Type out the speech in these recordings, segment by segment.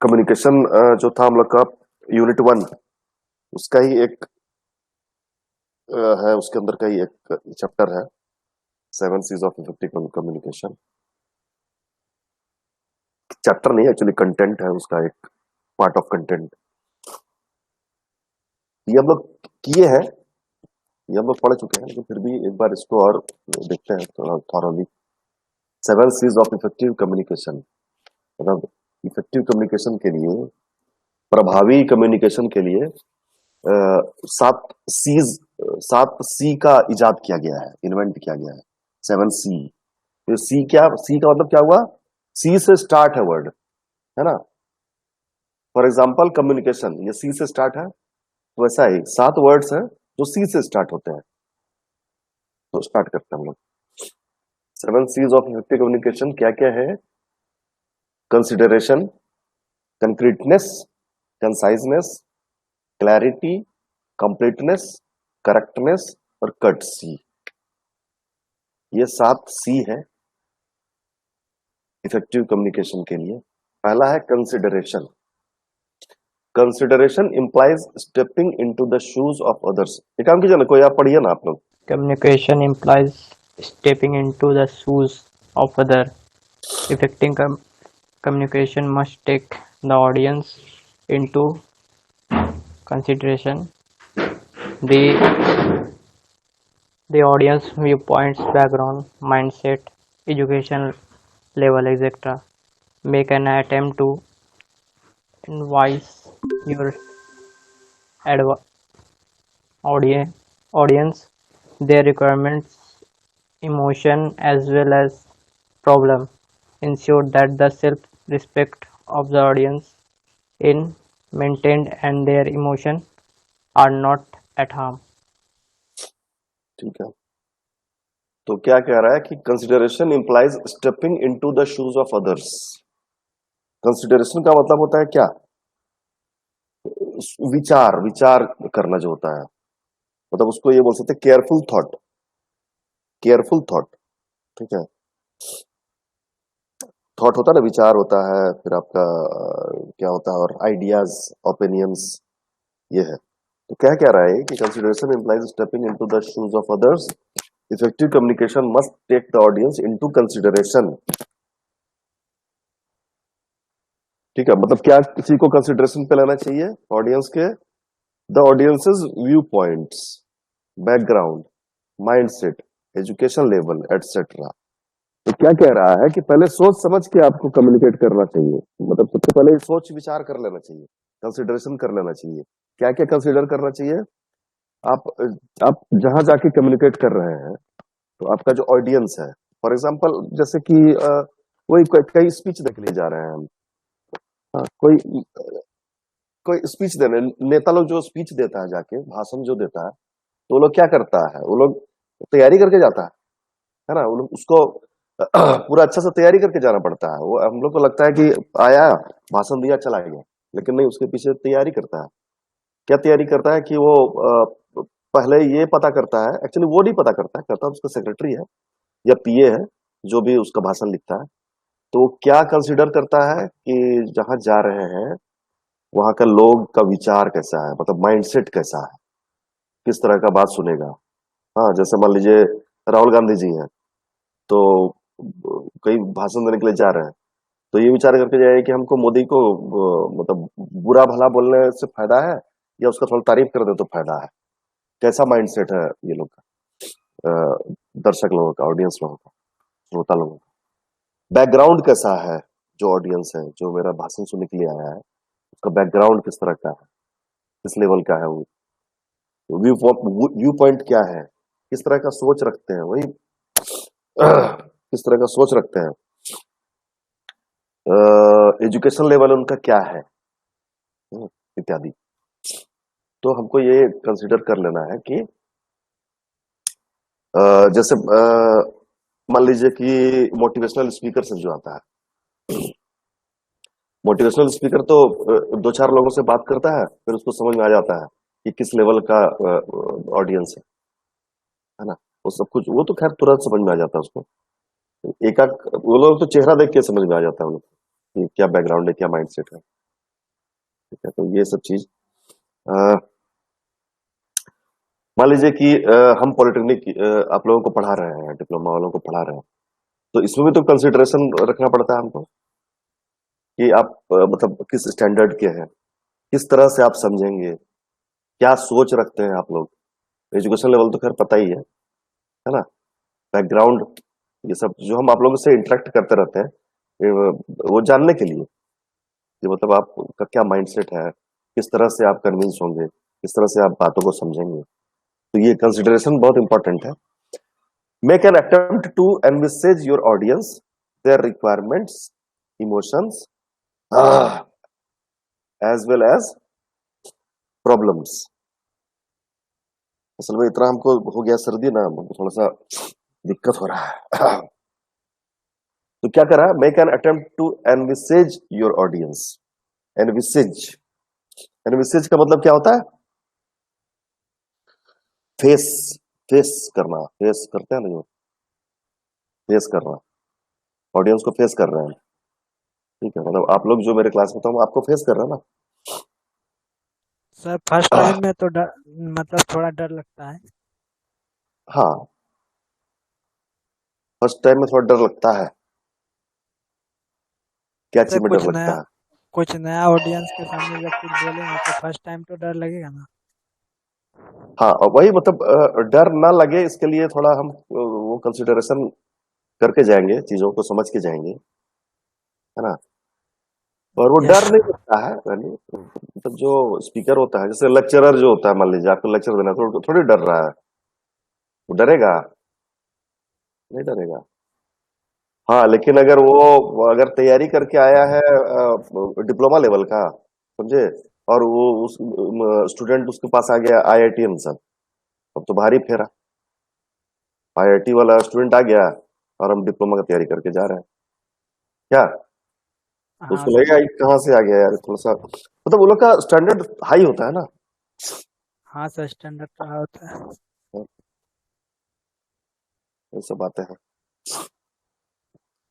Communication जो था हम लोग का यूनिट 1 उसका ही एक है, उसके अंदर का ही एक चैप्टर है, 7 C's of effective communication. Chapter नहीं, एक्चुअली कंटेंट है उसका, एक पार्ट ऑफ कंटेंट। ये हम लोग किए हैं, ये हम लोग पढ़ चुके हैं, लेकिन फिर भी एक बार इसको और देखते हैं थोड़ा thoroughly. 7 C's of effective communication, मतलब इफेक्टिव कम्युनिकेशन के लिए, प्रभावी कम्युनिकेशन के लिए सात सीज, 7 C का इजाद किया गया है, इन्वेंट किया गया है। 7 C। तो सी क्या, सी का मतलब क्या हुआ? सी से स्टार्ट है वर्ड, है ना। फॉर एग्जाम्पल कम्युनिकेशन, ये सी से स्टार्ट है, तो वैसा ही 7 वर्ड्स हैं जो सी से स्टार्ट होते हैं। तो स्टार्ट करते हैं हम लोग। 7 C's ऑफ इफेक्टिव कम्युनिकेशन क्या क्या है? Consideration, concreteness, conciseness, clarity, completeness, correctness और कर्टसी। ये 7 C है इफेक्टिव कम्युनिकेशन के लिए। पहला है consideration. Consideration implies stepping into the shoes of others. एक काम कीजिए ना, कोई आप पढ़िए ना आप लोग। Communication implies stepping into the shoes of other. Effective communication must take the audience into consideration. The audience viewpoints, background, mindset, education level, etc. Make an attempt to advise your adv- audience their requirements, emotion as well as problem. Ensure that the self-respect of the audience is maintained and their emotions are not at harm. ठीक है, तो क्या कह रहा है कि consideration implies stepping into the shoes of others. Consideration का मतलब होता है क्या? विचार, विचार करना जो होता है, मतलब उसको ये बोल सकते हैं केयरफुल थॉट, केयरफुल थॉट। ठीक है, थॉट होता है ना, विचार होता है, फिर आपका क्या होता है, और आइडियाज, ओपिनियंस, ये है। तो क्या कह रहा है कि consideration implies stepping into the shoes of others. Effective communication must take the audience into consideration. ठीक है, मतलब क्या किसी को कंसिडरेशन पे लेना चाहिए? ऑडियंस के, the audiences view points, background, mindset, education level etcetera. तो क्या कह रहा है कि पहले सोच समझ के आपको कम्युनिकेट करना चाहिए, मतलब सबसे पहले सोच विचार कर लेना चाहिए, कंसिडरेशन कर लेना चाहिए। क्या क्या कंसिडर करना चाहिए? आप आप जहां जाके कम्युनिकेट कर रहे हैं, तो आपका जो ऑडियंस है, फॉर एग्जांपल जैसे कि कोई कई स्पीच देख लिए जा रहे हैं हम। हाँ, कोई कोई स्पीच देने, नेता लोग जो स्पीच देता है, जाके भाषण जो देता है, तो वो लोग क्या करता है, वो लोग तैयारी करके जाता है ना। वो लोग उसको पूरा अच्छा से तैयारी करके जाना पड़ता है। वो हम लोग को लगता है कि आया, भाषण दिया, चला गया, लेकिन नहीं, उसके पीछे तैयारी करता है। क्या तैयारी करता है कि वो पहले ये पता करता है, एक्चुअली वो नहीं पता करता है, करता उसका सेक्रेटरी है या पीए है, जो भी उसका भाषण लिखता है। तो वो क्या कंसिडर करता है कि जहां जा रहे हैं वहां का लोग का विचार कैसा है, मतलब माइंडसेट कैसा है, किस तरह का बात सुनेगा। हाँ, जैसे मान लीजिए राहुल गांधी जी हैं, तो कई भाषण देने के लिए जा रहे हैं, तो ये विचार करके जाए कि हमको मोदी को मतलब बुरा भला बोलने से फायदा है या उसका थोड़ा तारीफ कर दे तो फायदा है। कैसा माइंडसेट है ये लोग का, दर्शक लोगों का, ऑडियंस लोगों का, श्रोता लोगों का। बैकग्राउंड कैसा है, जो ऑडियंस है, जो मेरा भाषण सुनने के लिए आया है, उसका बैकग्राउंड किस तरह का है, किस लेवल का है वो, व्यू व्यू पॉइंट क्या है, किस तरह का सोच रखते हैं, वही किस तरह का सोच रखते हैं, एजुकेशन लेवल उनका क्या है, इत्यादि। तो हमको ये कंसिडर कर लेना है कि जैसे मान लीजिए कि मोटिवेशनल स्पीकर से जो आता है, मोटिवेशनल स्पीकर तो दो चार लोगों से बात करता है, फिर उसको समझ में आ जाता है कि किस लेवल का ऑडियंस है ना। वो सब कुछ वो तो खैर तुरंत समझ में आ जाता है उसको। एक आध वो लोग तो चेहरा देख के समझ में आ जाता है उनको कि क्या बैकग्राउंड है, क्या माइंडसेट है। ठीक है, तो ये सब चीज मान लीजिए कि हम पॉलिटेक्निक आप लोगों को पढ़ा रहे हैं, डिप्लोमा वालों को पढ़ा रहे हैं, तो इसमें भी तो कंसिडरेशन रखना पड़ता है हमको कि आप मतलब किस स्टैंडर्ड के हैं, किस तरह से आप समझेंगे, क्या सोच रखते हैं आप लोग। एजुकेशन लेवल तो खैर पता ही है ना, बैकग्राउंड, ये सब जो हम आप लोगों से इंटरेक्ट करते रहते हैं, वो जानने के लिए कि मतलब आपका क्या माइंडसेट है, किस तरह से आप कन्विंस होंगे, किस तरह से आप बातों को समझेंगे, तो ये कंसिडरेशन बहुत इंपॉर्टेंट है। Make an attempt to envisage your audience, their requirements, emotions as well as problems. असल में इतना हमको हो गया सर्दी ना, हमको थोड़ा सा दिक्कत हो रहा है। तो क्या करा, make an attempt to envisage your audience. Envisage, envisage का मतलब क्या होता है? फेस, फेस करना, फेस करते हैं ना, फेस करना, ऑडियंस को फेस कर रहे हैं। ठीक है, मतलब आप लोग जो मेरे क्लास में, तो हम आपको फेस कर रहे हैं ना। सर फर्स्ट टाइम में तो डर, मतलब थोड़ा डर लगता है। हाँ, फर्स्ट टाइम में थोड़ा डर लगता है। क्या सर चीज में डर लगता है? कुछ नया ऑडियंस के सामने जब कुछ बोलेंगे तो फर्स्ट टाइम तो डर लगेगा ना। हाँ, और वही मतलब डर ना लगे इसके लिए थोड़ा हम वो कंसिडरेशन करके जाएंगे, चीजों को समझ के जाएंगे, है ना। और वो यस। डर नहीं लगता है, यानी मतलब जो स्पीकर होता है, जैसे लेक्चरर जो होता है, मान लीजिए आपको लेक्चर देना है, तो थोड़ी डर रहा है, वो डरेगा? नहीं डरेगा। हाँ, लेकिन अगर वो अगर तैयारी करके आया है डिप्लोमा लेवल का, समझे, और वो उस स्टूडेंट उसके पास आ गया आईआईटीएन सर, अब तो भारी फेरा। आईआईटी वाला स्टूडेंट आ गया और हम डिप्लोमा की तैयारी करके जा रहे हैं, क्या? तो हाँ उसको सर। लगेगा ये कहाँ से आ गया यार, थोड़ा सा मतलब वो लोग का स्टैंडर्ड हाई होता है ना। हाँ सर, स्टैंडर्ड रहा होता है। ये सब बातें हैं।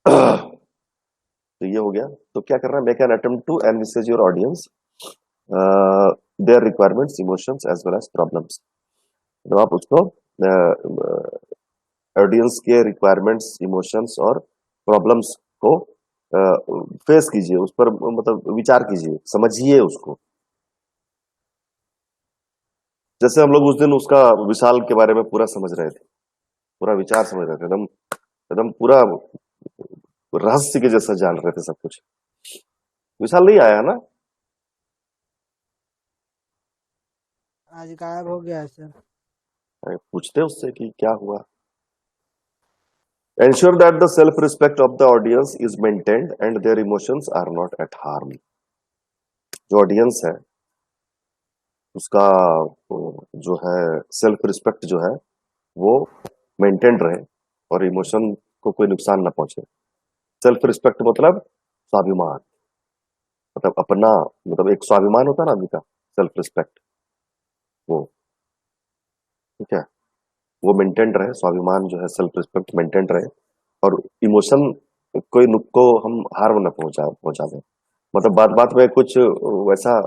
तो ये हो गया। तो क्या करना है, make an attempt to envisage your audience, their requirements, emotions as well as problems. तो आप उसको ऑडियंस के रिक्वायरमेंट्स, इमोशंस और प्रॉब्लम्स को फेस कीजिए, उस पर मतलब विचार कीजिए, समझिए उसको। जैसे हम लोग उस दिन उसका विशाल के बारे में पूरा समझ रहे थे, पूरा विचार समझ रहे थे, एकदम एकदम पूरा रहस्य के जैसा जान रहे थे सब कुछ। विशाल नहीं आया ना? आज गायब हो गया है सर। अरे पूछते उससे कि क्या हुआ। Ensure that the self-respect of the audience is maintained and their emotions are not at harm. जो ऑडियंस है उसका जो है सेल्फ रिस्पेक्ट जो है वो मेंटेन रहे और इमोशन को कोई नुकसान ना पहुंचे। सेल्फ रिस्पेक्ट मतलब स्वाभिमान, मतलब अपना, मतलब एक स्वाभिमान होता है ना आदमी का, सेल्फ रिस्पेक्ट, वो, ठीक है, वो मेंटेन रहे, स्वाभिमान जो है, सेल्फ रिस्पेक्ट मेंटेन रहे, और इमोशन कोई को हम हार्म ना पहुंचा दें। मतलब बात बात में कुछ वैसा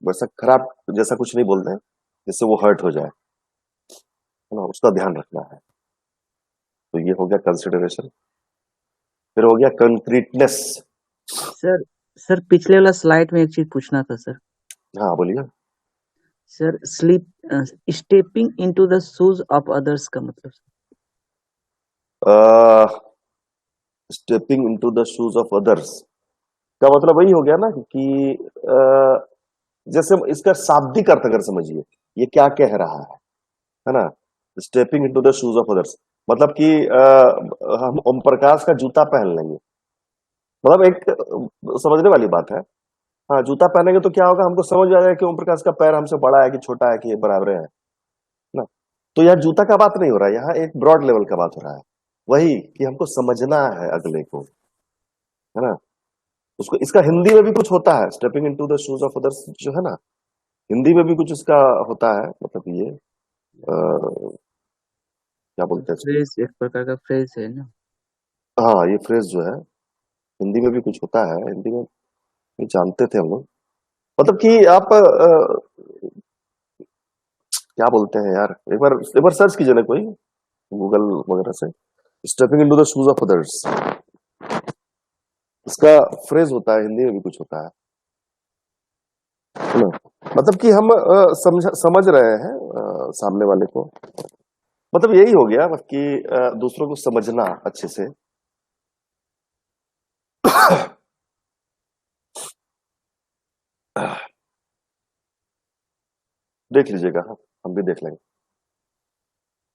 वैसा खराब जैसा कुछ नहीं बोलते हैं जिससे वो हर्ट हो जाए, है ना, उसका ध्यान रखना है। तो ये हो गया कंसिडरेशन। फिर हो गया कंक्रीटनेस। सर सर पिछले वाला स्लाइड में एक चीज पूछना था सर। हाँ बोलिए। Sir stepping into the shoes of others का मतलब stepping into the shoes of others का मतलब वही हो गया ना कि जैसे इसका शाब्दिक अर्थ अगर समझिए, ये क्या कह रहा है ना, stepping into the shoes of others, मतलब कि हम ओम प्रकाश का जूता पहन लेंगे, मतलब एक समझने वाली बात है। हाँ, जूता पहनेंगे तो क्या होगा, हमको समझ आ जाएगा कि ओम प्रकाश का पैर हमसे बड़ा है कि छोटा है कि बराबर है ना। तो यहाँ जूता का बात नहीं हो रहा है, यहाँ एक ब्रॉड लेवल का बात हो रहा है, वही कि हमको समझना है अगले को, है ना। उसको इसका हिंदी में भी कुछ होता है, stepping into the shoes of others जो है ना, हिंदी में भी कुछ इसका होता है, मतलब ये क्या बोलते हैं इसको। फ्रेज, एक प्रकार का फ्रेज है ना। हाँ, ये फ्रेज जो है हिंदी में भी कुछ होता है, हिंदी में ये जानते थे हम लोग। मतलब कि आप क्या बोलते हैं यार, एक बार सर्च कीजिए ना कोई गूगल वगैरह से, stepping into the shoes of others. इसका फ्रेज होता है, हिंदी में भी कुछ होता है ना। मतलब कि हम समझ रहे हैं सामने वाले को, मतलब यही हो गया बस कि दूसरों को समझना अच्छे से। देख लीजिएगा, हम भी देख लेंगे।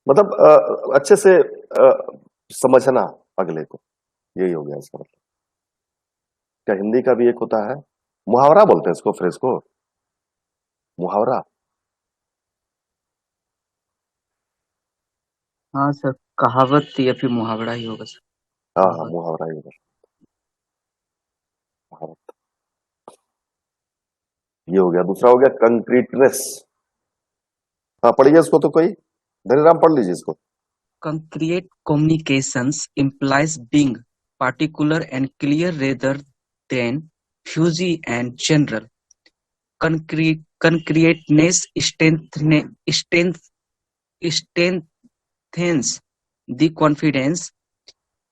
मतलब अच्छे से समझना अगले को, यही हो गया इसका मतलब। क्या हिंदी का भी एक होता है मुहावरा, बोलते हैं इसको, फ्रेज को मुहावरा। हाँ सर, कहावत या फिर मुहावरा ही होगा सर। हाँ हाँ, कहावत। मुहावरा ही होगा, मुहावरा। ये हो गया। दूसरा हो गया कंक्रीटनेस। हाँ पढ़िए इसको तो कोई, धनीराम पढ़ लीजिए इसको। Concrete communications implies being particular and clear rather than fuzzy and general. Concreteness strengthens the confidence.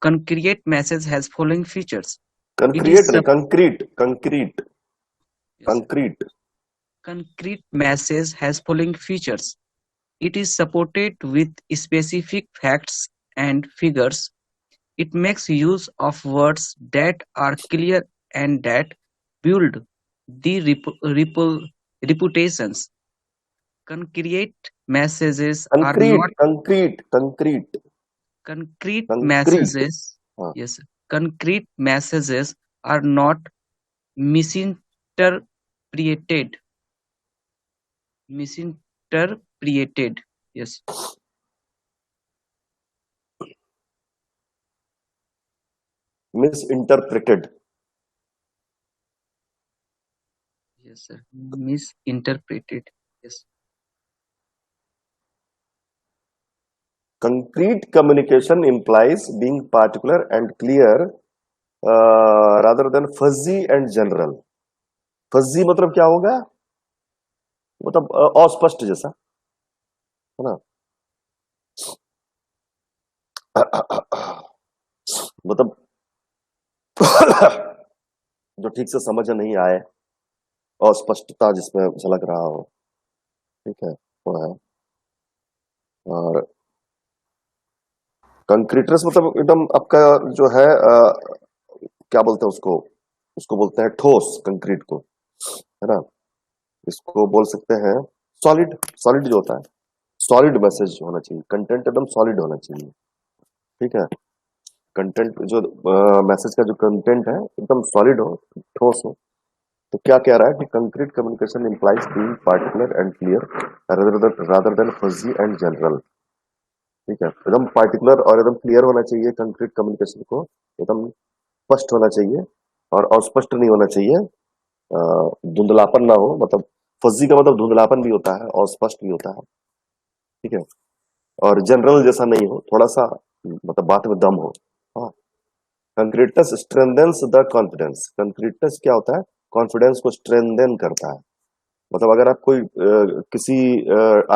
Concrete message has following features. It is कंक्रिएट नहीं, concrete, concrete, yes, sir. Concrete. Concrete message has following features. It is supported with specific facts and figures. It makes use of words that are clear and that build the reputations. Concrete messages are concrete, not concrete, concrete, concrete concrete. messages. हाँ, Yes, concrete messages are not misinterpreted. Misinterpreted. Yes, miss interpreted. yes, sir. Misinterpreted. Yes. Concrete communication implies being particular and clear rather than fuzzy and general. फज्जी मतलब क्या होगा, मतलब अस्पष्ट जैसा, है ना। मतलब जो ठीक से समझ नहीं आए, अस्पष्टता जिसमें झलक रहा हो, ठीक है, वो है। और कंक्रीटनेस मतलब एकदम आपका जो है क्या बोलते हैं उसको, उसको बोलते हैं ठोस, कंक्रीट को, है ना। इसको बोल सकते हैं सॉलिड। सॉलिड जो होता है, सॉलिड मैसेज होना चाहिए, कंटेंट एकदम सॉलिड होना चाहिए, ठीक है। कंटेंट जो मैसेज का जो कंटेंट है एकदम सॉलिड हो, ठोस हो। तो क्या कह रहा है कि concrete communication implies being particular and clear rather than fuzzy and general, ठीक है। एकदम पार्टिकुलर और एकदम क्लियर होना चाहिए कंक्रीट कम्युनिकेशन को, एकदम स्पष्ट होना चाहिए और अस्पष्ट नहीं होना चाहिए, धुंधलापन ना हो। मतलब फजी का मतलब धुंधलापन भी होता है और स्पष्ट भी होता है, ठीक है। और जनरल जैसा नहीं हो, थोड़ा सा मतलब बात में दम हो। हाँ, concreteness strengthens the confidence. Concreteness क्या होता है, कॉन्फिडेंस को स्ट्रेंथन करता है। मतलब अगर आप कोई किसी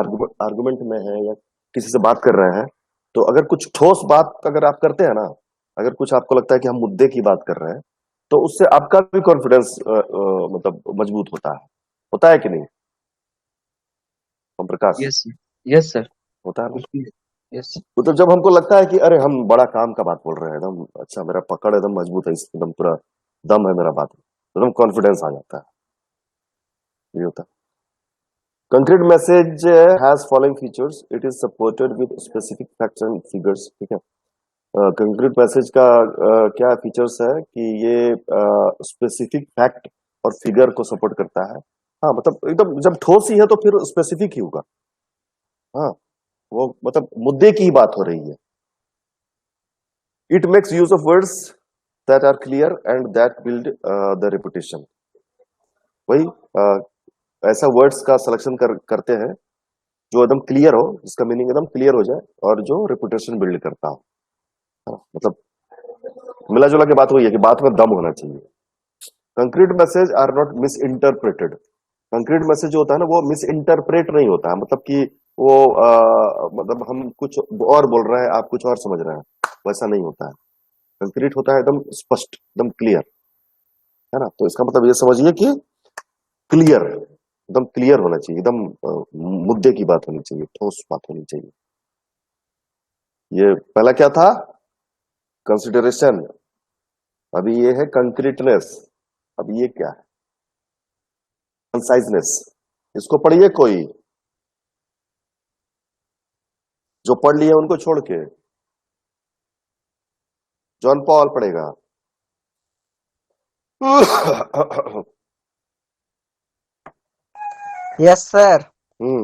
आर्गुमेंट में है या किसी से बात कर रहे हैं, तो अगर कुछ ठोस बात अगर आप करते हैं ना, अगर कुछ आपको लगता है कि हम मुद्दे की बात कर रहे हैं, तो उससे आपका भी कॉन्फिडेंस मतलब मजबूत होता है कि नहीं Om Prakash, Yes, sir. Yes, sir. होता है ना। Yes. मतलब जब हमको लगता है कि अरे हम बड़ा काम का बात बोल रहे हैं एकदम, अच्छा मेरा पकड़ एकदम मजबूत है, एकदम पूरा दम है मेरा बात में, एकदम कॉन्फिडेंस आ जाता है, ये होता है। Concrete message has following features. It is supported with specific facts and figures, ठीक है। कंक्रीट मैसेज का क्या फीचर्स है कि ये स्पेसिफिक फैक्ट और फिगर को सपोर्ट करता है। हाँ मतलब एकदम जब ठोस ही है तो फिर स्पेसिफिक ही होगा। हाँ, वो मतलब मुद्दे की ही बात हो रही है। It makes use of words that are clear and that build the reputation. वही ऐसा वर्ड्स का सिलेक्शन करते हैं जो एकदम क्लियर हो, जिसका मीनिंग एकदम क्लियर हो जाए और जो रेपुटेशन बिल्ड करता हो। हाँ, मतलब मिला जुला के बात वही है कि बात में दम होना चाहिए। Concrete message are not misinterpreted. Concrete message जो होता है ना वो मिस इंटरप्रेट नहीं होता है, मतलब कि वो मतलब हम कुछ और बोल रहे हैं, आप कुछ और समझ रहे हैं, वैसा नहीं होता है। कंक्रीट होता है एकदम स्पष्ट, एकदम क्लियर, है ना। तो इसका मतलब ये समझिए कि क्लियर, एकदम क्लियर होना चाहिए, एकदम मुद्दे की बात होनी चाहिए, ठोस बात होनी चाहिए। ये पहला क्या था? कंसिडरेशन। अभी ये है कंक्रीटनेस। अब ये क्या है? कंसाइजनेस। इसको पढ़िए कोई, जो पढ़ लिए उनको छोड़ के। जॉन पॉल पढ़ेगा। Yes, sir. हम्म।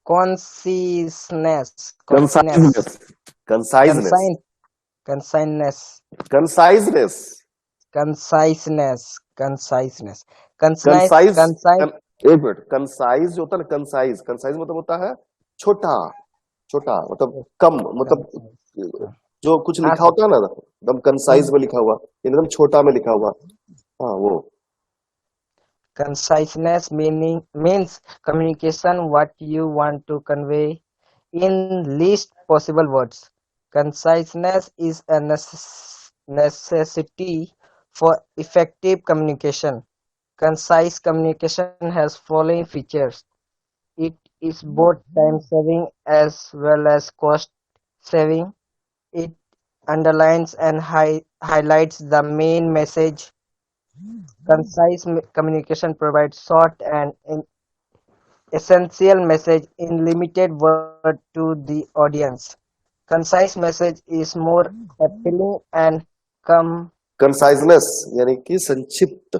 Conciseness. Conciseness, conciseness, Conscience. Conciseness. Conciseness, Conciseness. Conciseness. Concise. Concise. Concise. एक मिनट, कंसाइज जो होता है ना, कंसाइज, कंसाइज मतलब होता है छोटा, छोटा मतलब कम, मतलब Concise. जो कुछ हाँ लिखा सर। होता है ना एकदम कंसाइज में लिखा हुआ, एकदम छोटा में लिखा हुआ, हाँ वो। Conciseness means communication what you want to convey in least possible words. Conciseness is a necessity for effective communication. Concise communication has following features. It is both time saving as well as cost saving. It underlines and highlights the main message. Concise communication provides short and essential message in limited word to the audience. Concise message is more appealing and come. Conciseness यानी कि संक्षिप्त,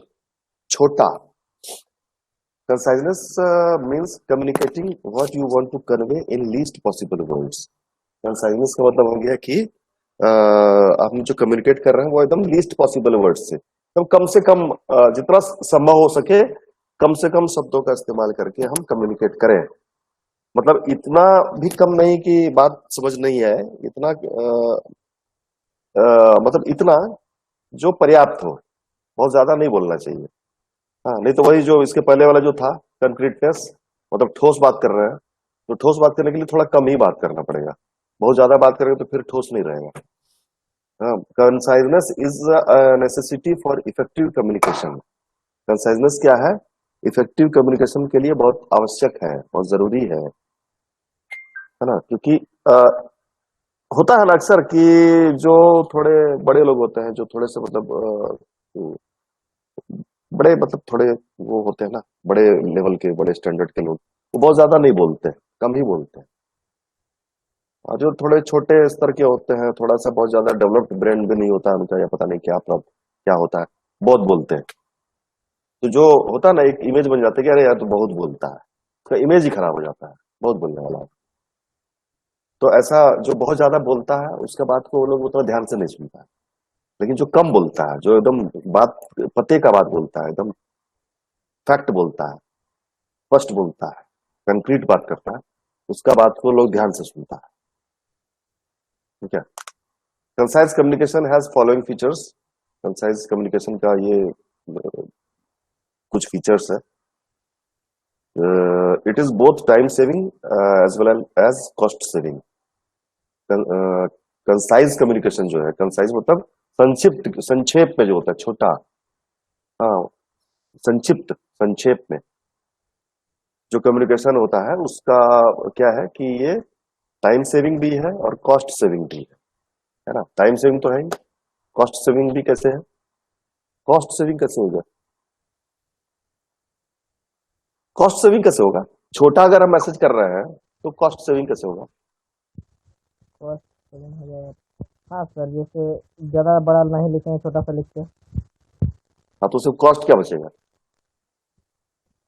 छोटा। Conciseness means communicating what you want to convey in least possible words. Conciseness का मतलब हो गया कि हम जो कम्युनिकेट कर रहे हैं वो एकदम लीस्ट पॉसिबल वर्ड्स से कम कम जितना संभव हो सके कम से कम शब्दों का इस्तेमाल करके हम कम्युनिकेट करें। मतलब इतना भी कम नहीं कि बात समझ नहीं आए, इतना मतलब इतना जो पर्याप्त हो, बहुत ज्यादा नहीं बोलना चाहिए। हाँ, नहीं तो वही जो इसके पहले वाला जो था कंक्रीटनेस, मतलब ठोस बात कर रहे हैं, तो ठोस बात करने के लिए थोड़ा कम ही बात करना पड़ेगा। बहुत ज्यादा बात करेंगे तो फिर ठोस नहीं रहेगा। Conciseness is necessity for effective communication. Conciseness क्या है? इफेक्टिव कम्युनिकेशन के लिए बहुत आवश्यक है, बहुत जरूरी है ना। क्योंकि होता है ना अक्सर कि जो थोड़े बड़े लोग होते हैं, जो थोड़े से मतलब बड़े मतलब थोड़े वो होते हैं ना, बड़े लेवल के, बड़े स्टैंडर्ड के लोग, वो बहुत ज्यादा नहीं बोलते, कम ही बोलते हैं। और जो थोड़े छोटे स्तर के होते हैं, थोड़ा सा बहुत ज्यादा डेवलप्ड ब्रेन भी नहीं होता उनका, या पता नहीं क्या प्रॉब्लम क्या होता है, बहुत बोलते हैं। तो जो होता है ना, एक इमेज बन जाता है कि अरे यार तो बहुत बोलता है, तो इमेज ही खराब हो जाता है, बहुत बोलने वाला है। तो ऐसा जो बहुत ज्यादा बोलता है उसका बात को वो लोग उतना ध्यान से नहीं सुनता है। लेकिन जो कम बोलता है, जो एकदम बात पते का बात बोलता है, एकदम फैक्ट बोलता है, स्पष्ट बोलता है, कंक्रीट बात करता है, उसका बात को लोग ध्यान से सुनता है। ठीक है। Concise communication has following features. Concise communication का ये कुछ फीचर्स है। It is both time saving as well as cost saving. Concise communication जो है, कंसाइज मतलब संक्षिप्त, संक्षेप में जो होता है, छोटा, हाँ, संक्षिप्त, संक्षेप में जो कम्युनिकेशन होता है उसका क्या है कि ये टाइम सेविंग भी है और कॉस्ट सेविंग भी है ना। टाइम सेविंग तो है ही, कॉस्ट सेविंग भी कैसे है? कॉस्ट सेविंग कैसे होगा? कॉस्ट सेविंग कैसे होगा? छोटा अगर हम मैसेज कर रहे हैं तो कॉस्ट सेविंग कैसे होगा? कॉस्ट सेविंग हो जाएगा। हाँ सर, जैसे ज़्यादा बड़ा नहीं लिखेंगे, छोटा सा लिखते हैं। हाँ, तो उससे कॉस्ट क्या बचेगा?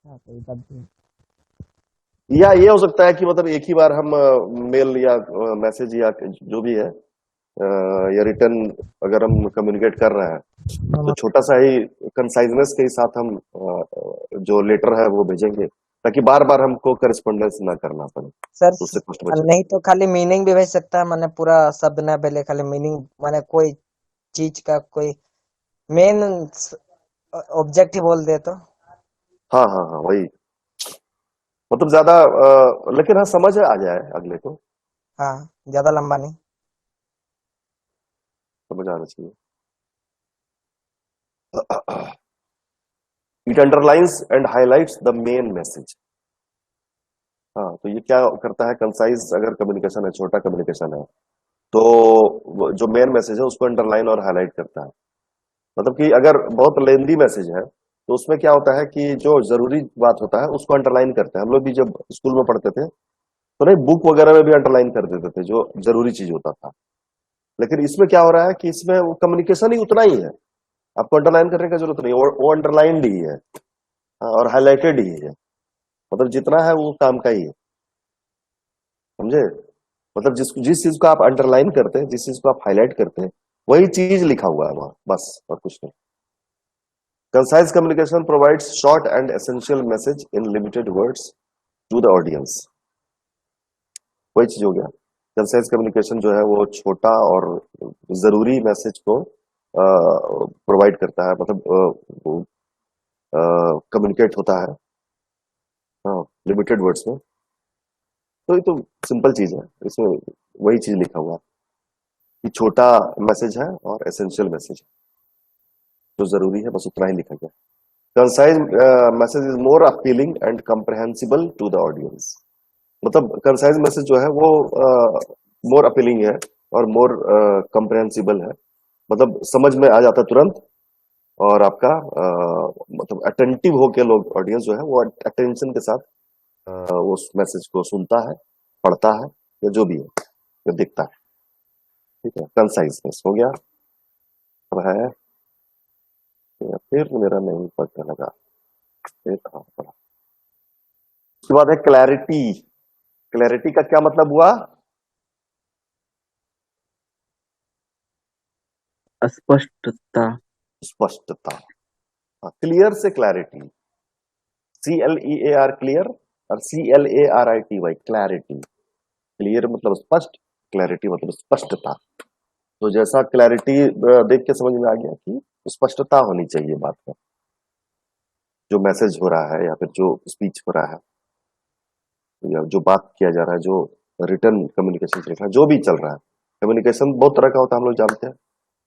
हाँ सर, ये बात भी है। या ये हो सकता है कि मतलब एक ही बार हम मेल या मैसेज या जो भी है या रिटर्न अगर हम कम्युनिकेट कर रहे हैं तो छोटा सा ही कंसाइजनेस के साथ हम जो लेटर है वो भेजेंगे, ताकि बार बार हमको करस्पॉन्डेंस ना करना पड़े, सर तो उससे कॉस्ट बचे। नहीं तो खाली मीनिंग भी भेज सकता है, माने पूरा शब्द ना भेजे, खाली मीनिंग, माने कोई चीज का कोई मेन ऑब्जेक्ट ही बोल दे तो। हाँ हाँ हाँ वही, मतलब ज्यादा लेकिन हाँ समझ आ जाए अगले को, हाँ, ज्यादा लंबा नहीं। समझ आना चाहिए। It underlines and highlights the main message. हाँ, तो ये क्या करता है, कंसाइज अगर कम्युनिकेशन है, छोटा कम्युनिकेशन है, तो जो मेन मैसेज है उसको अंडरलाइन और हाईलाइट करता है। मतलब कि अगर बहुत लेंदी मैसेज है तो उसमें क्या होता है कि जो जरूरी बात होता है उसको अंडरलाइन करते हैं। हम लोग भी जब स्कूल में पढ़ते थे तो नहीं, बुक वगैरह में भी अंडरलाइन कर देते थे जो जरूरी चीज होता था। लेकिन इसमें क्या हो रहा है कि इसमें वो कम्युनिकेशन ही उतना ही है, आपको अंडरलाइन करने की जरूरत नहीं, वो अंडरलाइंड ही है। हाँ, और हाईलाइटेड ही है, मतलब जितना है वो काम का ही है, समझे। मतलब जिस चीज को आप अंडरलाइन करते हैं, जिस चीज को आप हाईलाइट करते हैं, वही चीज लिखा हुआ है वहां, बस और कुछ नहीं। Concise communication provides short and essential message in limited words to the audience. वही चीज हो गया, कंसाइज कम्युनिकेशन जो है वो छोटा और जरूरी मैसेज को प्रोवाइड करता है, मतलब कम्युनिकेट होता है, हाँ, लिमिटेड वर्ड्स में। तो ये तो सिंपल चीज है, इसमें वही चीज लिखा हुआ है कि छोटा मैसेज है और एसेंशियल मैसेज है, जो जरूरी है बस उतना ही लिखा गया। Concise message is more appealing and comprehensible to the audience. मतलब कंसाइज मैसेज जो है वो मोर अपीलिंग है और मोर कंप्रहेंसिबल है, मतलब समझ में आ जाता है तुरंत। और आपका मतलब अटेंटिव होके लोग, ऑडियंस जो है वो अटेंशन के साथ उस मैसेज को सुनता है, पढ़ता है, या जो भी है, या दिखता है। ठीक है, कंसाइजनेस हो गया। अब है, फिर मेरा नहीं पता लगा, फिर हाँ पढ़ा। उसके बाद है क्लैरिटी। क्लैरिटी का क्या मतलब हुआ? स्पष्टता। स्पष्टता। क्लियर से क्लैरिटी, CLEAR क्लियर, और CLARITY क्लैरिटी। क्लियर मतलब स्पष्ट, क्लैरिटी मतलब स्पष्टता। तो जैसा क्लैरिटी देख के समझ में आ गया कि स्पष्टता होनी चाहिए बात में, जो मैसेज हो रहा है या फिर जो स्पीच हो रहा है या जो बात किया जा रहा है, जो रिटर्न कम्युनिकेशन चल रहा है, जो भी चल रहा है। कम्युनिकेशन बहुत तरह का होता है, हम लोग जानते हैं।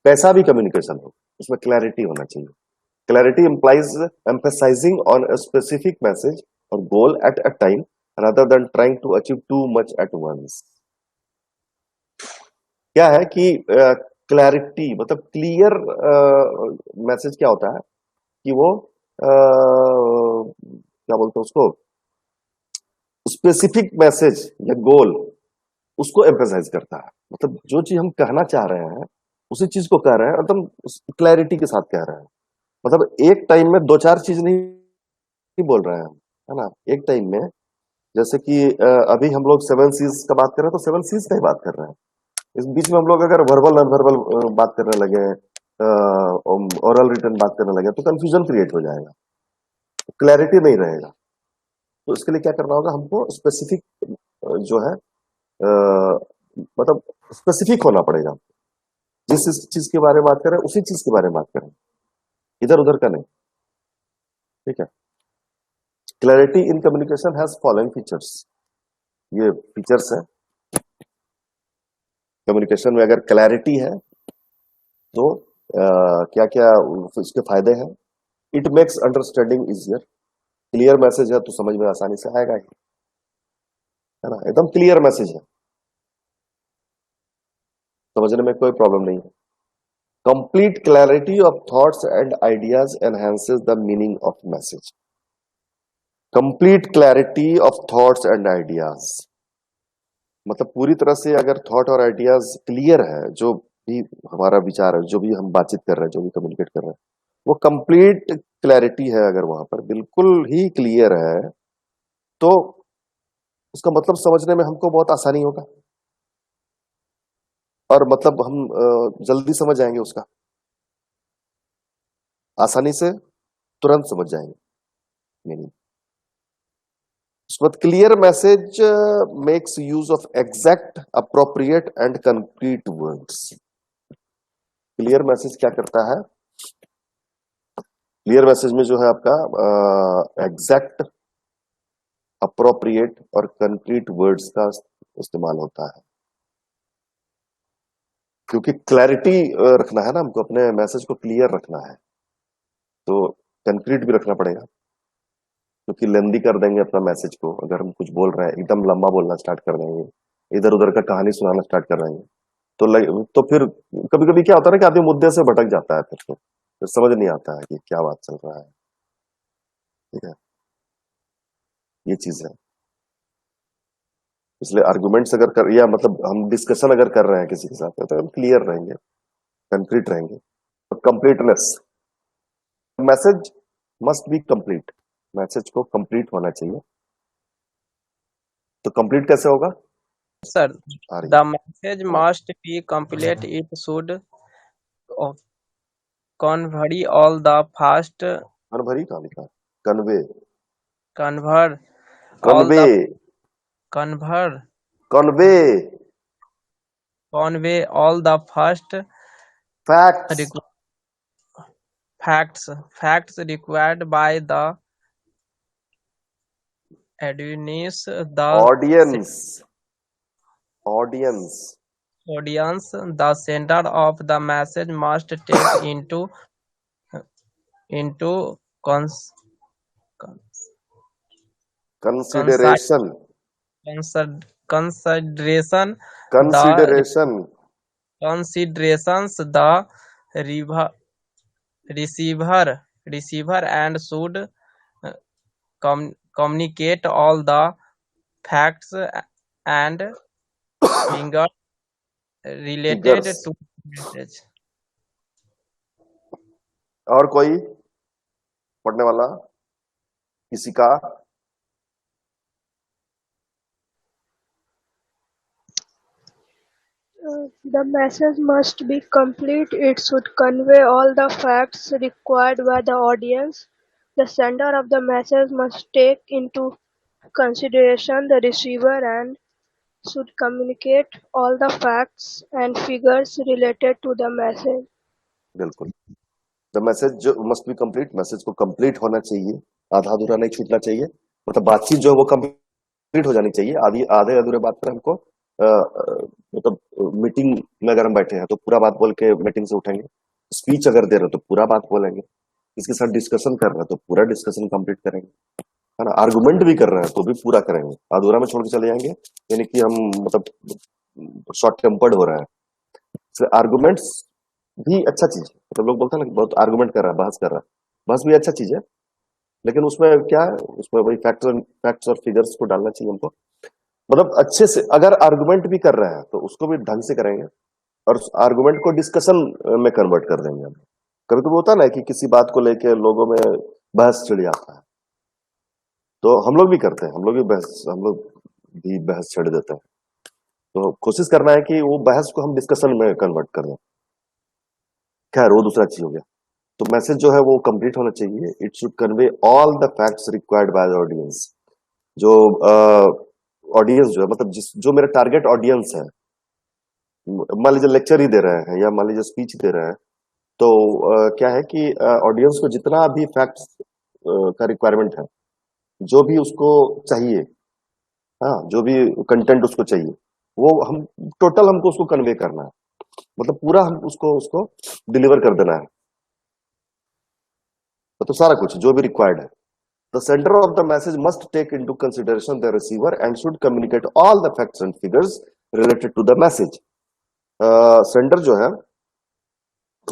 कैसा भी कम्युनिकेशन हो उसमें क्लैरिटी होना चाहिए। Clarity implies emphasizing on a specific message or goal at a time rather than trying to achieve too much at once। क्या है कि क्लैरिटी मतलब क्लियर मैसेज क्या होता है कि वो क्या बोलते हैं उसको, स्पेसिफिक मैसेज या गोल, उसको एम्फेसाइज करता है। मतलब जो चीज हम कहना चाह रहे हैं उसी चीज को कह रहे हैं, एकदम क्लैरिटी के साथ कह रहे हैं। मतलब एक टाइम में दो चार चीज नहीं बोल रहे हैं हम, है ना, एक टाइम में। जैसे कि अभी हम लोग 7 C's का बात कर रहे हैं तो 7 C's का ही बात कर रहे हैं। इस बीच में हम लोग अगर वर्बल अनवर्बल बात करने लगे, ओरल रिटर्न बात करने लगे, तो कंफ्यूजन क्रिएट हो जाएगा, क्लैरिटी नहीं रहेगा। तो इसके लिए क्या करना होगा हमको, स्पेसिफिक जो है मतलब स्पेसिफिक होना पड़ेगा। जिस चीज के बारे में बात करें उसी चीज के बारे में बात करें, इधर उधर का नहीं। ठीक है। Clarity in communication has following features. ये फीचर्स है कम्युनिकेशन में, अगर क्लैरिटी है तो क्या क्या इसके फायदे हैं। It makes understanding easier. Clear message है तो समझ में आसानी से आएगा ही, है ना, एकदम क्लियर मैसेज है, समझने में कोई प्रॉब्लम नहीं है। Complete clarity of thoughts and ideas enhances the meaning of message. Complete clarity of thoughts and ideas मतलब पूरी तरह से अगर थॉट और आइडियाज क्लियर है, जो भी हमारा विचार है, जो भी हम बातचीत कर रहे हैं, जो भी कम्युनिकेट कर रहे हैं, वो कंप्लीट क्लैरिटी है, अगर वहां पर बिल्कुल ही क्लियर है, तो उसका मतलब समझने में हमको बहुत आसानी होगा, और मतलब हम जल्दी समझ जाएंगे उसका, आसानी से तुरंत समझ जाएंगे मीनिंग। उसके बाद clear message makes use of exact, appropriate and concrete words. Clear message क्या करता है क्लियर मैसेज में जो है आपका एग्जैक्ट, अप्रोप्रिएट और कंक्रीट वर्ड्स का इस्तेमाल होता है, क्योंकि क्लैरिटी रखना है ना हमको, अपने मैसेज को क्लियर रखना है, तो कंक्रीट भी रखना पड़ेगा, क्योंकि लेंदी कर देंगे अपना मैसेज को। अगर हम कुछ बोल रहे हैं एकदम लंबा बोलना स्टार्ट कर देंगे, इधर उधर का कहानी सुनाना स्टार्ट कर देंगे, तो फिर कभी कभी क्या होता है ना कि आदमी मुद्दे से भटक जाता है, फिर समझ नहीं आता है कि क्या बात चल रहा है। ठीक है, ये चीज है। इसलिए आर्गुमेंट्स अगर कर, या मतलब हम डिस्कशन अगर कर रहे हैं किसी के साथ, तो हम क्लियर रहेंगे, कंक्रीट रहेंगे। Completeness, message must be complete, message को कंप्लीट होना चाहिए। तो कंप्लीट कैसे होगा? Sir, आ रही the है। message must be complete. It should convey all the first भरी कहाँ लिखा? Convey, convey all convey, the convey convey convey all the first facts, requ- facts required by the audience. The audience, audience, audience, the sender of the message must take into cons- consi- consideration, consideration the consideration, considerations the rever- receiver and should communicate all the facts and figures related figures. to the message. और कोई पढ़ने वाला किसी का? The message must be complete. It should convey all the facts required by the audience. The sender of the message must take into consideration the receiver and should communicate all the facts and figures related to the message. बिल्कुल, the message जो must be complete, message को complete होना चाहिए, आधा अधूरा नहीं छूटना चाहिए। मतलब बातचीत जो है वो कंप्लीट हो जानी चाहिए। आधी आधे अधूरे बात पर हमको मतलब मीटिंग में अगर हम बैठे हैं तो पूरा बात बोल के मीटिंग से उठेंगे, स्पीच अगर दे रहे हो तो पूरा बात बोलेंगे, इसके साथ डिस्कशन कर रहे हैं तो पूरा डिस्कशन कंप्लीट करेंगे, है ना। आर्गुमेंट भी कर रहे हैं तो भी पूरा करेंगे, अधूरा में छोड़ के चले जाएंगे यानी कि हम मतलब शॉर्ट टेम्पर्ड हो रहे हैं। आर्गुमेंट्स भी अच्छा चीज है, मतलब लोग बोलते हैं ना कि बहुत आर्गुमेंट कर रहा है, बहस कर रहा है, बहस भी अच्छा चीज है, लेकिन उसमें क्या है, उसमें वही फैक्ट्स और फिगर्स को डालना चाहिए हमको। मतलब अच्छे से अगर आर्गुमेंट भी कर रहे हैं तो उसको भी ढंग से करेंगे और आर्गुमेंट को डिस्कशन में कन्वर्ट कर देंगे हम। कभी कभी होता है ना कि किसी बात को लेके लोगों में बहस छिड़ जाता है, तो हम लोग भी करते हैं, हम लोग भी बहस छिड़ देते हैं। तो कोशिश करना है कि वो बहस को हम डिस्कशन में कन्वर्ट कर दें। खैर वो दूसरा चीज हो गया। तो मैसेज जो है वो कंप्लीट होना चाहिए। It should convey all the facts required by the audience. जो ऑडियंस जो है, मतलब जो मेरा टारगेट ऑडियंस है, मान लीजिए लेक्चर ही दे रहे हैं या मान लीजिए स्पीच दे रहे हैं, तो क्या है कि ऑडियंस को जितना भी फैक्ट्स का रिक्वायरमेंट है, जो भी उसको चाहिए, हाँ, जो भी कंटेंट उसको चाहिए, वो हम टोटल हमको उसको कन्वे करना है, मतलब पूरा हम उसको उसको डिलीवर कर देना है, मतलब सारा कुछ जो भी रिक्वायर्ड है। The sender of the message must take into consideration the receiver and should communicate all the facts and figures related to the message. Sender जो है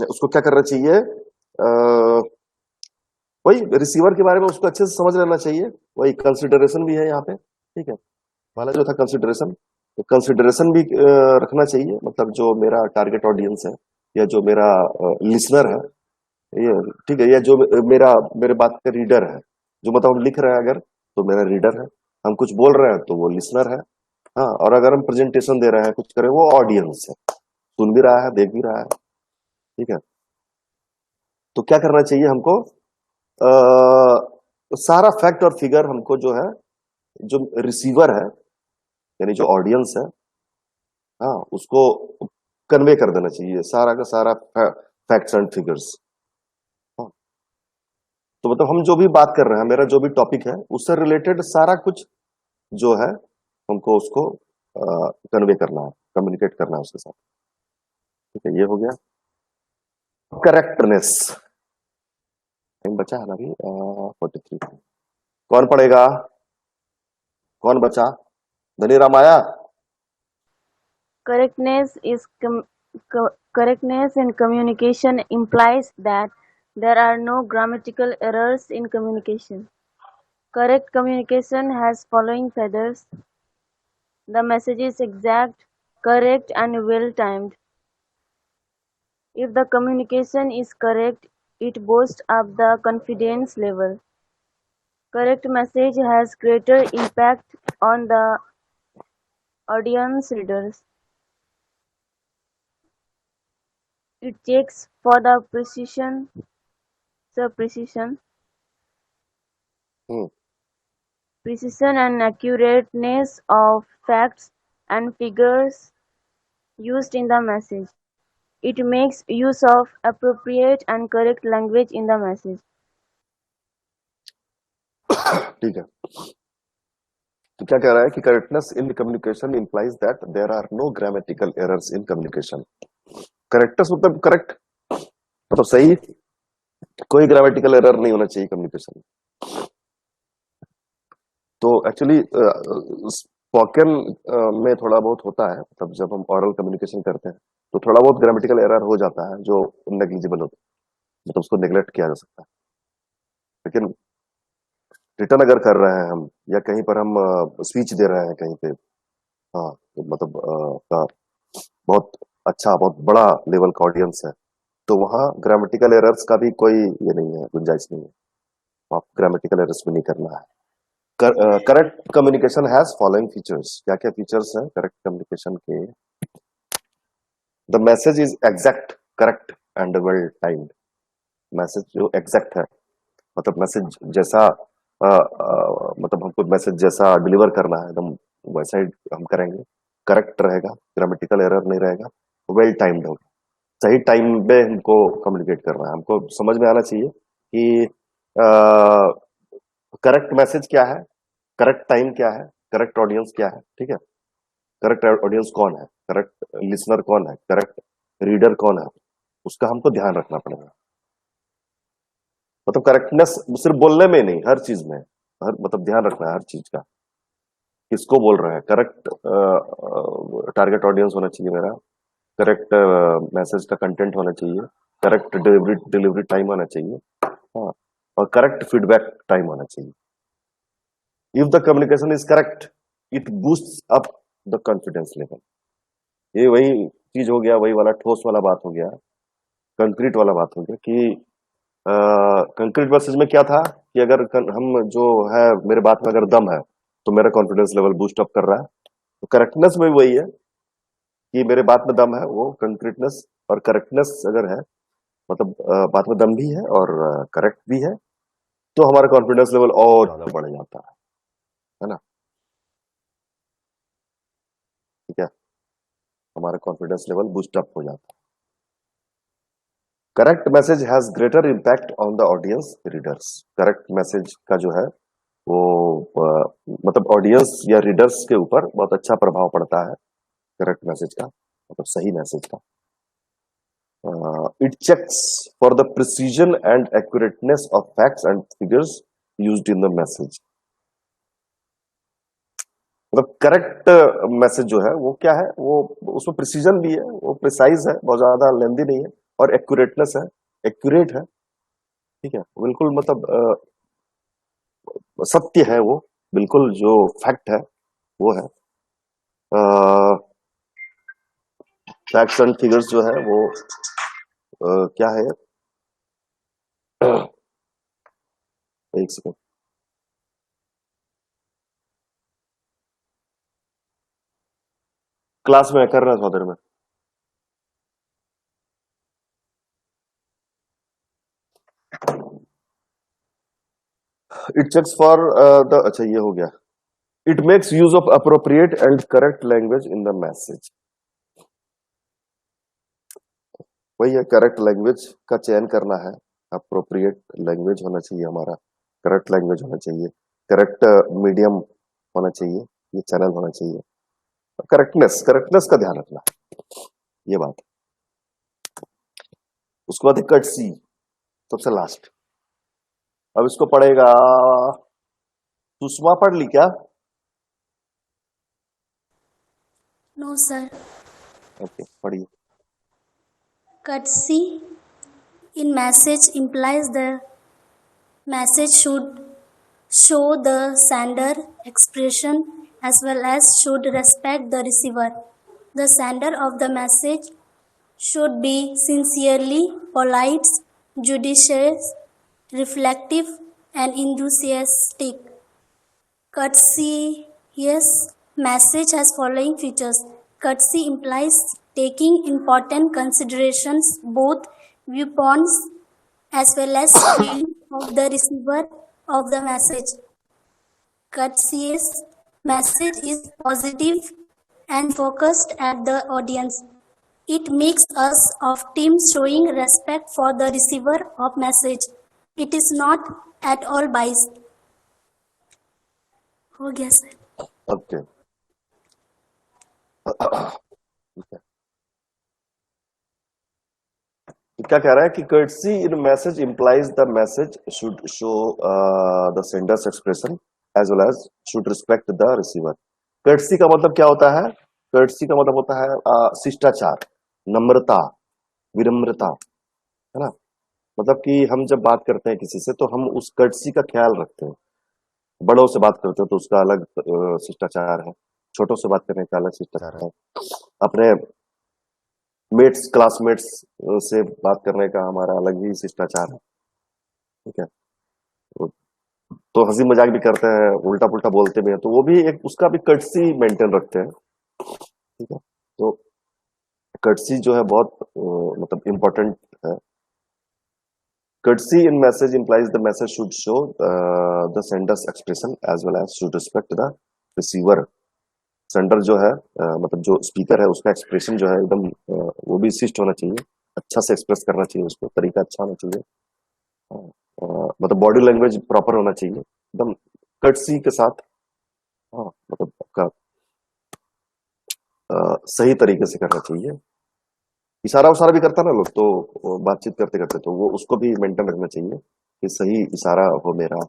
उसको क्या करना चाहिए, वही रिसीवर के बारे में उसको अच्छे से समझ लेना चाहिए, वही कंसिडरेशन भी है यहाँ पे। ठीक है, पहला जो था कंसिडरेशन, तो कंसिडरेशन भी रखना चाहिए, मतलब जो मेरा टारगेट ऑडियंस है या जो मेरा लिसनर है, ये ठीक है, या जो मेरे बात का रीडर है, जो मतलब हम लिख रहे हैं अगर तो मेरा रीडर है, हम कुछ बोल रहे हैं तो वो लिसनर है, हाँ, और अगर हम प्रेजेंटेशन दे रहे हैं कुछ करें वो ऑडियंस है, सुन भी रहा है देख भी रहा है। ठीक है, तो क्या करना चाहिए हमको, सारा फैक्ट और फिगर हमको जो है, जो रिसीवर है यानी जो ऑडियंस है, हाँ, उसको कन्वे कर देना चाहिए सारा का सारा फैक्ट्स एंड फिगर्स। तो मतलब हम जो भी बात कर रहे हैं, मेरा जो भी टॉपिक है उससे रिलेटेड सारा कुछ जो है हमको उसको कन्वे करना है, कम्युनिकेट करना है उसके साथ। ठीक है, ये हो गया करेक्टनेस। टाइम बचा है ना अभी 43। कौन पढ़ेगा? कौन बचा? धनीराम आया? Correctness in communication implies that there are no grammatical errors in communication. Correct communication has following feathers. The message is exact, correct, and well timed. If the communication is correct, it boosts up the confidence level. Correct message has greater impact on the audience readers. It checks for the precision hmm and accurateness of facts and figures used in the message. It makes use of appropriate and correct language in the message. ठीक है, तो क्या कह रहा है कि correctness in communication implies that there are no grammatical errors in communication. Correctness मतलब correct, मतलब सही, कोई ग्रामेटिकल एरर नहीं होना चाहिए कम्युनिकेशन में। तो एक्चुअली स्पोकन में थोड़ा बहुत होता है, मतलब जब हम ऑरल कम्युनिकेशन करते हैं तो थोड़ा बहुत ग्रामेटिकल एरर हो जाता है जो नेग्लिजिबल होता है, मतलब उसको नेग्लेक्ट किया जा सकता है। लेकिन रिटर्न अगर कर रहे हैं हम, या कहीं पर हम स्पीच दे रहे हैं कहीं पे, हाँ, तो मतलब का बहुत अच्छा, बहुत बड़ा लेवल का ऑडियंस है, तो वहाँ ग्रामेटिकल एरर्स का भी कोई ये नहीं है, गुंजाइश नहीं है। आप ग्रामेटिकल एरर्स भी नहीं करना है। Correct communication has following features. क्या क्या फीचर्स हैं करेक्ट कम्युनिकेशन के? The message is exact, correct and well timed. Message जो एग्जैक्ट है, मतलब मैसेज जैसा मतलब हमको मैसेज जैसा डिलीवर करना है एकदम वैसा ही हम करेंगे। करेक्ट रहेगा, ग्रामेटिकल एरर नहीं रहेगा, वेल टाइम्ड होगा, सही टाइम पे हमको कम्युनिकेट करना है। हमको समझ में आना चाहिए कि करेक्ट मैसेज क्या है, करेक्ट टाइम क्या है, करेक्ट ऑडियंस क्या है। ठीक है, करेक्ट ऑडियंस कौन है, करेक्ट लिसनर कौन है, करेक्ट रीडर कौन है, उसका हमको ध्यान रखना पड़ेगा। मतलब करेक्टनेस सिर्फ बोलने में नहीं, हर चीज में, हर मतलब ध्यान रखना है हर चीज का, किसको बोल रहे हैं, करेक्ट टारगेट ऑडियंस होना चाहिए मेरा, करेक्ट मैसेज का कंटेंट होना चाहिए, करेक्ट डिलीवरी टाइम होना चाहिए, हाँ, और करेक्ट फीडबैक टाइम होना चाहिए। If the communication is correct, it boosts up the confidence level. ये वही चीज हो गया, वही वाला ठोस वाला बात हो गया, कंक्रीट वाला बात हो गया कि कंक्रीट मैसेज में क्या था कि अगर हम जो है मेरे बात में अगर दम है तो मेरा कॉन्फिडेंस लेवल बूस्ट अप कर रहा है। तो करेक्टनेस में भी वही है कि मेरे बात में दम है, वो कंक्रीटनेस और करेक्टनेस अगर है, मतलब बात में दम भी है और करेक्ट भी है, तो हमारा कॉन्फिडेंस लेवल और ज्यादा बढ़ जाता है ना। ठीक है, हमारा कॉन्फिडेंस लेवल बूस्ट अप हो जाता है। Correct message has greater impact on the audience readers. Correct message का जो है वो मतलब ऑडियंस या रीडर्स के ऊपर बहुत अच्छा प्रभाव पड़ता है करेक्ट मैसेज का, मतलब सही मैसेज का। It checks for the precision and accurateness of facts and figures used in the message. मतलब करेक्ट मैसेज जो है वो क्या है, वो उसमें प्रिसीजन भी है, वो प्रिसाइज है, बहुत ज्यादा लेंदी नहीं है, और एक्यूरेटनेस है, एक्यूरेट है। ठीक है, बिल्कुल मतलब सत्य है, वो बिल्कुल जो फैक्ट है वो है। फैक्ट्स एंड फिगर्स जो है वो क्या है, एक सेकंड, क्लास में कर रहा था उधर में। इट चेक्स फॉर द, अच्छा ये हो गया, it makes use of appropriate and correct language in the message. वही है, करेक्ट लैंग्वेज का चयन करना है अप्रोप्रिएट लैंग्वेज होना चाहिए हमारा, करेक्ट लैंग्वेज होना चाहिए, करेक्ट मीडियम होना चाहिए, ये चैनल होना चाहिए, करेक्टनेस का ध्यान रखना, ये बात। उसके बाद कर्टसी, सबसे लास्ट। अब इसको पढ़ेगा सुषमा, पढ़ ली क्या? No, sir. ओके, पढ़िए। Courtesy in message implies the message should show the sender expression as well as should respect the receiver. The sender of the message should be sincerely polite, judicious, reflective, and enthusiastic. Courteous message has following features. Courtesy implies taking important considerations, both viewpoints as well as feelings of the receiver of the message. Courteous message is positive and focused at the audience. It makes us of team showing respect for the receiver of message. It is not at all biased. हो गया sir. Okay, क्या कह रहा है कि courtesy in message implies the message should show the sender's expression as well as should respect the receiver. courtesy का मतलब क्या होता है? courtesy का मतलब होता है शिष्टाचार, नम्रता, विनम्रता, है ना? मतलब कि हम जब बात करते हैं किसी से तो हम उस courtesy का ख्याल रखते हैं। बड़ों से बात करते हो तो उसका अलग शिष्टाचार है, छोटों से बात करने का अलग शिष्टाचार है, अपने मेट्स क्लासमेट्स से बात करने का हमारा अलग ही शिष्टाचार है, ठीक है? तो हंसी मजाक भी करते हैं, उल्टा पुल्टा बोलते भी हैं, तो वो भी एक उसका भी कर्टसी मेंटेन रखते हैं, ठीक है? तो कर्टसी जो है बहुत मतलब इम्पोर्टेंट है। Courtesy in message implies the message should show the sender's expression as well as should respect the receiver. Sender जो है मतलब जो स्पीकर है उसका एक्सप्रेशन जो है एकदम वो भी शिष्ट होना चाहिए, अच्छा से एक्सप्रेस करना चाहिए, उसको तरीका अच्छा होना चाहिए, मतलब बॉडी लैंग्वेज प्रॉपर होना चाहिए, एकदम कर्टसी के साथ, हाँ मतलब आपका सही तरीके से करना चाहिए। इशारा उशारा भी करता ना लोग तो बातचीत करते करते, तो वो उसको भी मेंटेन रखना चाहिए कि सही इशारा हो मेरा,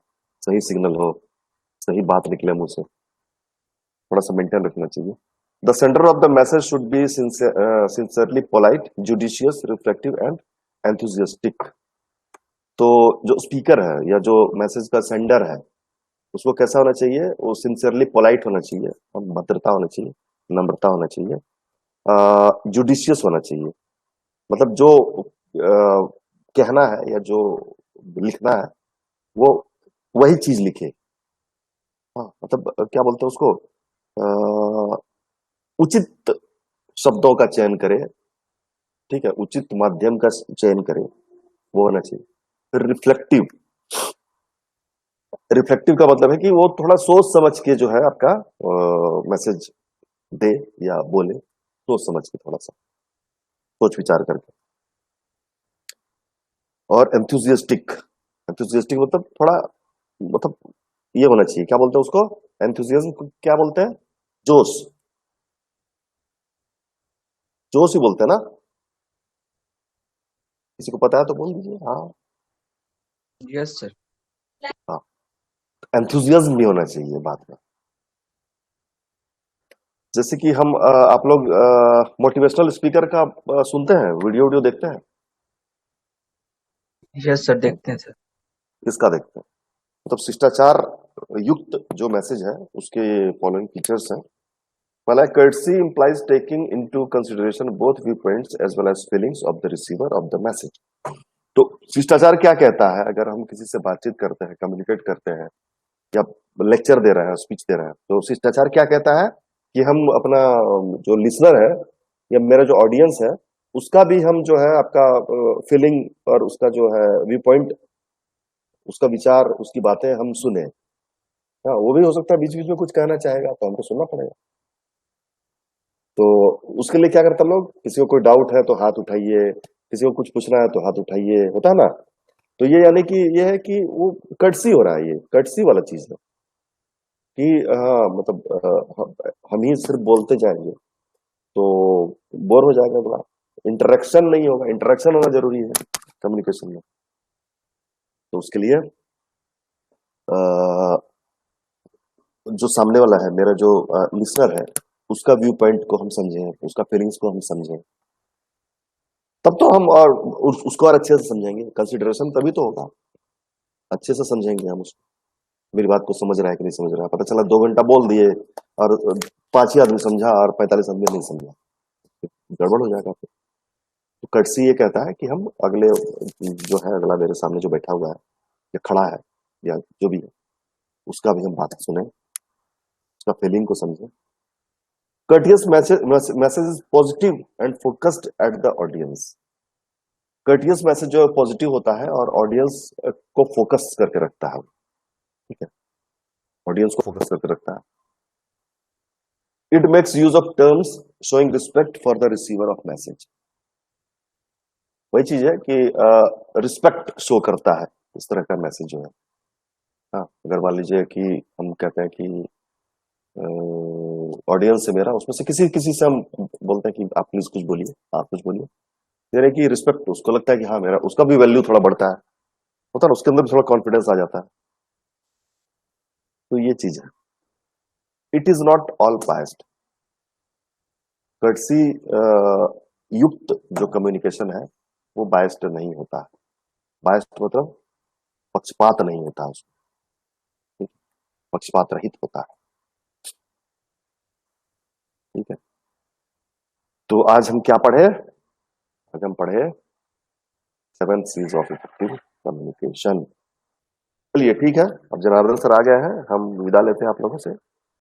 सही सिग्नल हो, सही बात निकले मुंह से, थोड़ा सा मेंटेन रखना चाहिए। The sender of the message should be sincerely polite, judicious, reflective and enthusiastic. तो जो स्पीकर है या जो मैसेज का सेंडर है उसको कैसा होना चाहिए? वो सिंसियरली पोलाइट होना चाहिए, भद्रता होना चाहिए, नम्रता होना चाहिए, जुडिशियस होना चाहिए, मतलब जो कहना है या जो लिखना है वो वही चीज लिखे, हाँ मतलब क्या बोलते हैं उसको, उचित शब्दों का चयन करे, ठीक है, उचित माध्यम का चयन करे, वो होना चाहिए। फिर रिफ्लेक्टिव, रिफ्लेक्टिव का मतलब है कि वो थोड़ा सोच समझ के जो है आपका मैसेज दे या बोले, सोच समझ के, थोड़ा सा सोच विचार करके। और एंथुजियास्टिक, एंथुजियास्टिक मतलब थोड़ा मतलब ये होना चाहिए, क्या बोलते हैं उसको, एंथुजियाज्म क्या बोलते हैं? जोश, जोश ही बोलते हैं ना? किसी को पता है तो बोल दीजिए। हाँ यस सर। हाँ, एंथुजियाज्म भी होना चाहिए बात में। जैसे कि हम आप लोग मोटिवेशनल स्पीकर का सुनते हैं, वीडियो वीडियो देखते हैं? यस सर, देखते हैं सर। इसका देखते हैं, मतलब शिष्टाचार युक्त जो मैसेज है उसके फॉलोइंग फीचर्स हैं। पहला, courtesy implies taking into consideration both viewpoints as well as feelings of the receiver of the message. तो शिष्टाचार क्या कहता है? अगर हम किसी से बातचीत करते हैं, कम्युनिकेट करते हैं या लेक्चर दे रहे हैं, स्पीच दे रहे हैं, तो शिष्टाचार क्या कहता है कि हम अपना जो लिसनर है या मेरा जो ऑडियंस है उसका भी हम जो है आपका फीलिंग और उसका जो है व्यू पॉइंट, उसका विचार, उसकी बातें हम सुने। हाँ, वो भी हो सकता है बीच बीच में कुछ कहना चाहेगा तो हमको सुनना पड़ेगा। तो उसके लिए क्या करते हैं लोग, किसी को कोई डाउट है तो हाथ उठाइए, किसी को कुछ पूछना है तो हाथ उठाइए, होता है ना? तो ये यानी कि ये है कि वो कटसी हो रहा है, ये कटसी वाला चीज है कि हाँ मतलब हम ही सिर्फ बोलते जाएंगे तो बोर हो जाएगा बड़ा, इंटरेक्शन नहीं होगा। इंटरेक्शन होना जरूरी है कम्युनिकेशन में। तो उसके लिए अ, जो सामने वाला है, मेरा जो लिसनर है, उसका व्यू पॉइंट को हम समझें, उसका फीलिंग्स को हम समझें, तब तो हम और उसको और अच्छे से समझेंगे। कंसिडरेशन तभी तो होगा, अच्छे से समझेंगे हम उसको, मेरी बात को समझ रहा है कि नहीं समझ रहा है। पता चला 2 घंटा बोल दिए और 5 ही आदमी समझा और 45 आदमी नहीं समझा, गड़बड़ हो जाएगा फिर। तो कर्टसी ये कहता है कि हम अगले जो है, अगला मेरे सामने जो बैठा हुआ है या खड़ा है या जो भी है, उसका भी हम बात सुने, उसका फीलिंग को समझें। courteous message is positive and focused at the audience। courteous message जो पॉजिटिव होता है और ऑडियंस को फोकस करके रखता है, ठीक है, ऑडियंस को फोकस करके रखता है। It makes use of terms showing respect for the receiver of message. वही चीज है कि रिस्पेक्ट शो करता है इस तरह का मैसेज जो है। हाँ, अगर मान लीजिए कि हम कहते हैं कि ऑडियंस है मेरा, उसमें से किसी किसी से हम बोलते हैं कि आप प्लीज कुछ बोलिए, आप कुछ बोलिए, यानी कि रिस्पेक्ट, उसको लगता है कि हाँ मेरा, उसका भी वैल्यू थोड़ा बढ़ता है, होता है ना, उसके अंदर भी थोड़ा कॉन्फिडेंस आ जाता है। तो ये चीज है। It is not all biased. Courtesy युक्त जो कम्युनिकेशन है वो बायस्ड नहीं होता है। बायस्ड मतलब पक्षपात नहीं होता उसमें, ठीक है? पक्षपात रहित होता है, ठीक है। तो आज हम क्या पढ़े? आज हम पढ़े 7 C's ऑफ इफेक्टिव कम्युनिकेशन। चलिए ठीक है, अब जनार्दन सर आ गए हैं, हम विदा लेते हैं आप लोगों से।